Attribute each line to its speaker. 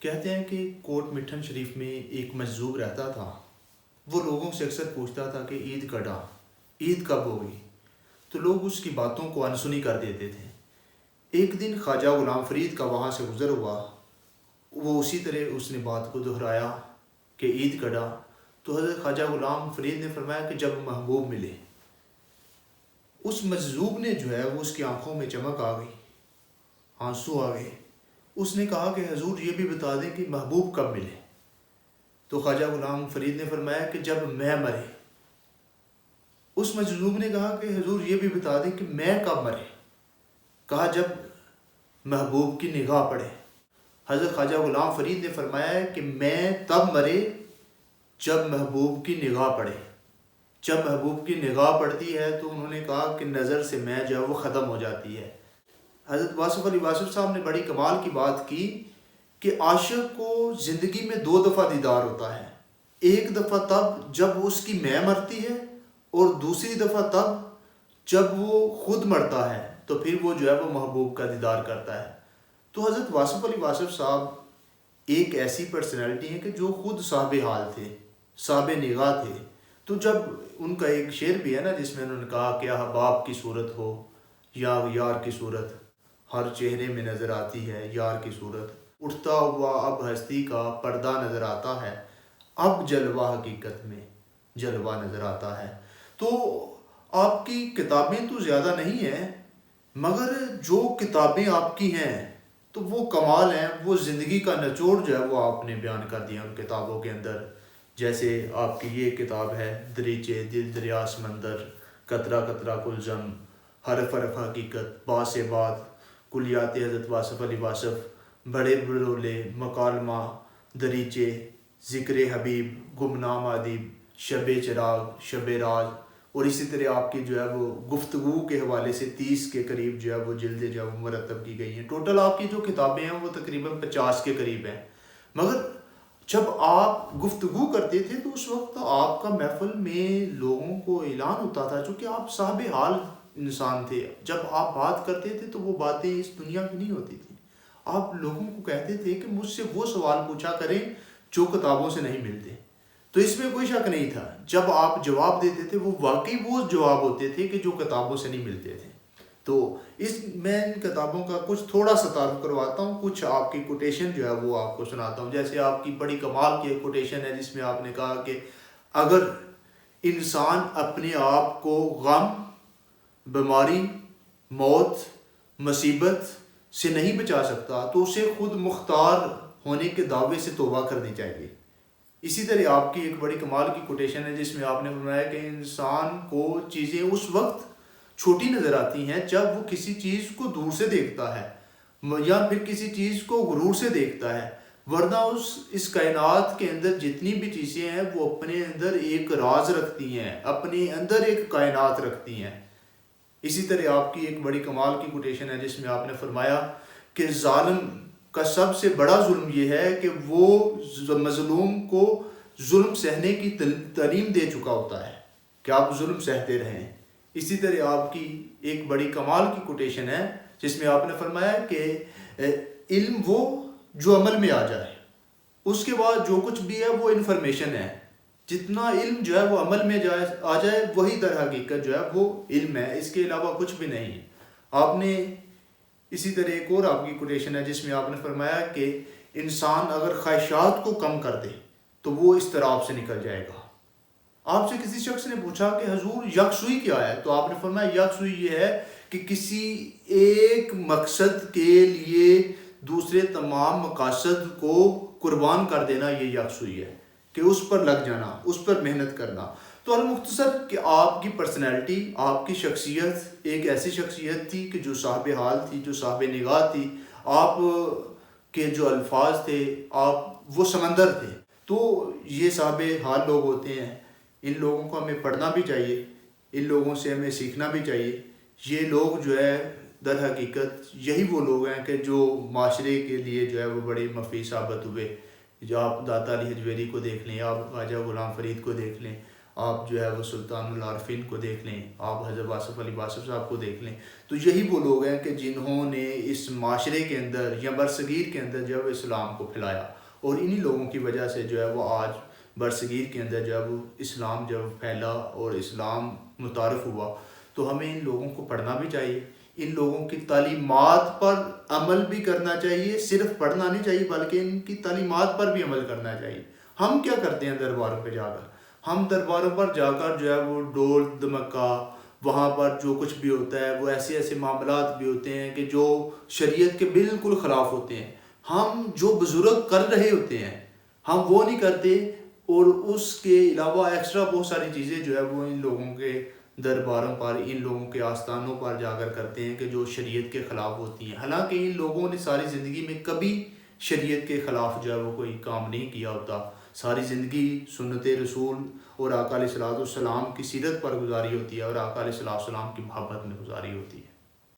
Speaker 1: کہتے ہیں کہ کوٹ مٹھن شریف میں ایک مجذوب رہتا تھا۔ وہ لوگوں سے اکثر پوچھتا تھا کہ عید کٹا، عید کب ہوگی، تو لوگ اس کی باتوں کو انسنی کر دیتے تھے۔ ایک دن خواجہ غلام فرید کا وہاں سے گزر ہوا، وہ اسی طرح اس نے بات کو دہرایا کہ عید کٹا، تو حضرت خواجہ غلام فرید نے فرمایا کہ جب محبوب ملے۔ اس مجذوب نے جو ہے وہ اس کی آنکھوں میں چمک آ گئی، آنسو آ گئے۔ اس نے کہا کہ حضور یہ بھی بتا دیں کہ محبوب کب ملے۔ تو خواجہ غلام فرید نے فرمایا کہ جب میں مرے۔ اس مجذوب نے کہا کہ حضور یہ بھی بتا دیں کہ میں کب مرے۔ کہا جب محبوب کی نگاہ پڑے۔ حضرت خواجہ غلام فرید نے فرمایا کہ میں تب مرے جب محبوب کی نگاہ پڑے۔ جب محبوب کی نگاہ پڑتی ہے تو انہوں نے کہا کہ نظر سے میں جو ہے وہ ختم ہو جاتی ہے۔ حضرت واصف علی واصف صاحب نے بڑی کمال کی بات کی کہ عاشق کو زندگی میں 2 دفعہ دیدار ہوتا ہے۔ ایک دفعہ تب جب اس کی میں مرتی ہے، اور دوسری دفعہ تب جب وہ خود مرتا ہے، تو پھر وہ جو ہے وہ محبوب کا دیدار کرتا ہے۔ تو حضرت واصف علی واصف صاحب ایک ایسی پرسنالٹی ہیں کہ جو خود صاحب حال تھے، صاحب نگاہ تھے۔ تو جب ان کا ایک شعر بھی ہے نا جس میں انہوں نے کہا کہ احباب کی صورت ہو یا یار کی صورت، ہر چہرے میں نظر آتی ہے یار کی صورت، اٹھتا ہوا اب ہستی کا پردہ نظر آتا ہے، اب جلوہ حقیقت میں جلوہ نظر آتا ہے۔ تو آپ کی کتابیں تو زیادہ نہیں ہیں، مگر جو کتابیں آپ کی ہیں تو وہ کمال ہیں، وہ زندگی کا نچوڑ جو ہے وہ آپ نے بیان کر دیا ان کتابوں کے اندر۔ جیسے آپ کی یہ کتاب ہے دریچے دل دریا سمندر، قطرہ قطرہ کلزم، حرف حرف حقیقت، با سے بات، کلیات حضرت واصف علی واصف، بڑے برولے، مکالمہ، دریچے، ذکر حبیب، گمنام ادیب، شب چراغ، شب راز، اور اسی طرح آپ کی جو ہے وہ گفتگو کے حوالے سے 30 کے قریب جو ہے وہ جلدیں جو ہے وہ مرتب کی گئی ہیں۔ ٹوٹل آپ کی جو کتابیں ہیں وہ تقریباً 50 کے قریب ہیں۔ مگر جب آپ گفتگو کرتے تھے تو اس وقت آپ کا محفل میں لوگوں کو اعلان ہوتا تھا، چونکہ آپ صاحب حال انسان تھے۔ جب آپ بات کرتے تھے تو وہ باتیں اس دنیا کی نہیں ہوتی تھیں۔ آپ لوگوں کو کہتے تھے کہ مجھ سے وہ سوال پوچھا کریں جو کتابوں سے نہیں ملتے۔ تو اس میں کوئی شک نہیں تھا، جب آپ جواب دیتے تھے وہ واقعی وہ جواب ہوتے تھے کہ جو کتابوں سے نہیں ملتے تھے۔ تو میں ان کتابوں کا کچھ تھوڑا سا تعارف کرواتا ہوں، کچھ آپ کی کوٹیشن جو ہے وہ آپ کو سناتا ہوں۔ جیسے آپ کی بڑی کمال کی ایک کوٹیشن ہے جس میں آپ نے کہا کہ اگر انسان اپنے آپ کو غم، بیماری، موت، مصیبت سے نہیں بچا سکتا تو اسے خود مختار ہونے کے دعوے سے توبہ کرنی چاہیے۔ اسی طرح آپ کی ایک بڑی کمال کی کوٹیشن ہے جس میں آپ نے فرمایا کہ انسان کو چیزیں اس وقت چھوٹی نظر آتی ہیں جب وہ کسی چیز کو دور سے دیکھتا ہے یا پھر کسی چیز کو غرور سے دیکھتا ہے، ورنہ اس کائنات کے اندر جتنی بھی چیزیں ہیں وہ اپنے اندر ایک راز رکھتی ہیں، اپنے اندر ایک کائنات رکھتی ہیں۔ اسی طرح آپ کی ایک بڑی کمال کی کوٹیشن ہے جس میں آپ نے فرمایا کہ ظالم کا سب سے بڑا ظلم یہ ہے کہ وہ مظلوم کو ظلم سہنے کی تعلیم دے چکا ہوتا ہے کہ آپ ظلم سہتے رہیں۔ اسی طرح آپ کی ایک بڑی کمال کی کوٹیشن ہے جس میں آپ نے فرمایا کہ علم وہ جو عمل میں آ جائے، اس کے بعد جو کچھ بھی ہے وہ انفارمیشن ہے۔ جتنا علم جو ہے وہ عمل میں آ جائے وہی در حقیقت جو ہے وہ علم ہے، اس کے علاوہ کچھ بھی نہیں ہے۔ آپ نے اسی طرح ایک اور آپ کی کوٹیشن ہے جس میں آپ نے فرمایا کہ انسان اگر خواہشات کو کم کر دے تو وہ اضطراب سے نکل جائے گا۔ آپ سے کسی شخص نے پوچھا کہ حضور یکسوئی کیا ہے، تو آپ نے فرمایا یکسوئی یہ ہے کہ کسی ایک مقصد کے لیے دوسرے تمام مقاصد کو قربان کر دینا، یہ یکسوئی ہے کہ اس پر لگ جانا، اس پر محنت کرنا۔ تو المختصر کہ آپ کی پرسنالٹی، آپ کی شخصیت ایک ایسی شخصیت تھی کہ جو صاحب حال تھی، جو صاحب نگاہ تھی۔ آپ کے جو الفاظ تھے آپ وہ سمندر تھے۔ تو یہ صاحب حال لوگ ہوتے ہیں، ان لوگوں کو ہمیں پڑھنا بھی چاہیے، ان لوگوں سے ہمیں سیکھنا بھی چاہیے۔ یہ لوگ جو ہے در حقیقت یہی وہ لوگ ہیں کہ جو معاشرے کے لیے جو ہے وہ بڑے مفید ثابت ہوئے۔ جو آپ داتا علی حجویری کو دیکھ لیں، آپ خواجہ غلام فرید کو دیکھ لیں، آپ جو ہے وہ سلطان العارفین کو دیکھ لیں، آپ حضرت آصف علی واصف صاحب کو دیکھ لیں، تو یہی وہ لوگ ہیں کہ جنہوں نے اس معاشرے کے اندر یا برصغیر کے اندر جو ہے وہ اسلام کو پھیلایا، اور انہی لوگوں کی وجہ سے جو ہے وہ آج برصغیر کے اندر جو ہے وہ اسلام جب پھیلا اور اسلام متعارف ہوا، تو ہمیں ان لوگوں کو پڑھنا بھی چاہیے، ان لوگوں کی تعلیمات پر عمل بھی کرنا چاہیے، صرف پڑھنا نہیں چاہیے بلکہ ان کی تعلیمات پر بھی عمل کرنا چاہیے۔ ہم کیا کرتے ہیں درباروں پہ جا کر؟ ہم درباروں پر جا کر جو ہے وہ ڈول دھمکا، وہاں پر جو کچھ بھی ہوتا ہے وہ ایسے ایسے معاملات بھی ہوتے ہیں کہ جو شریعت کے بالکل خلاف ہوتے ہیں، ہم جو بزرگ کر رہے ہوتے ہیں ہم وہ نہیں کرتے، اور اس کے علاوہ ایکسٹرا بہت ساری چیزیں جو ہے وہ ان لوگوں کے درباروں پر، ان لوگوں کے آستانوں پر جا کر کرتے ہیں کہ جو شریعت کے خلاف ہوتی ہیں، حالانکہ ان لوگوں نے ساری زندگی میں کبھی شریعت کے خلاف جو ہے وہ کوئی کام نہیں کیا ہوتا، ساری زندگی سنت رسول اور آقا علیہ الصلوۃ والسلام کی سیرت پر گزاری ہوتی ہے، اور آقا علیہ الصلوۃ والسلام کی محبت میں گزاری ہوتی ہے۔